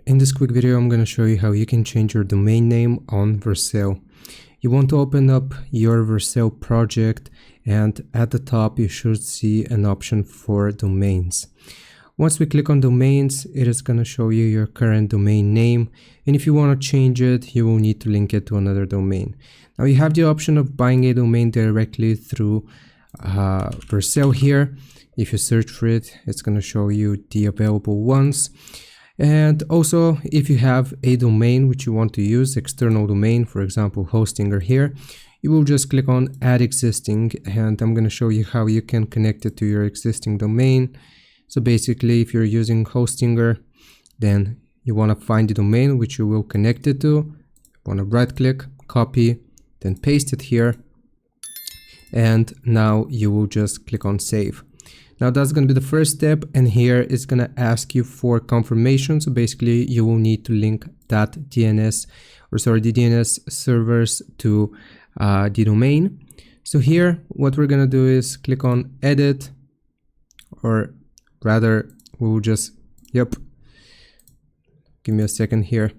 In this quick video, I'm going to show you how you can change your domain name on Vercel. You want to open up your Vercel project, and at the top you should see an option for domains. Once we click on domains, it is going to show you your current domain name, and if you want to change it, you will need to link it to another domain. Now you have the option of buying a domain directly through Vercel here. If you search for it, it's going to show you the available ones. And also, if you have a domain which you want to use, external domain, for example, Hostinger here, you will just click on add existing, and I'm going to show you how you can connect it to your existing domain. So basically, if you're using Hostinger, then you want to find the domain which you will connect it to. You want to right click, copy, then paste it here. And now you will just click on save. Now that's going to be the first step, and here it's going to ask you for confirmation. So basically you will need to link the DNS servers to the domain. So here what we're going to do is click on edit, or rather we'll just, give me a second here.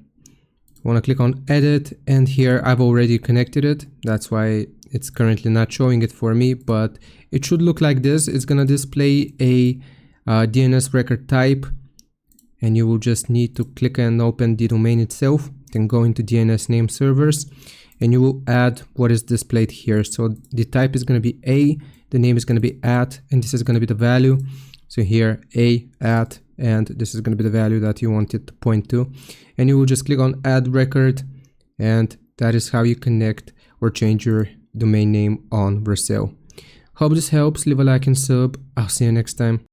I want to click on edit, and here I've already connected it. That's why it's currently not showing it for me, but it should look like this. It's gonna display a DNS record type, and you will just need to click and open the domain itself, then go into DNS name servers, and you will add what is displayed here. So the type is gonna be a, the name is gonna be at, and this is gonna be the value. So here a at, and this is gonna be the value that you want it to point to, and you will just click on add record, and that is how you connect or change your domain name on Vercel. Hope this helps. Leave a like and sub. I'll see you next time.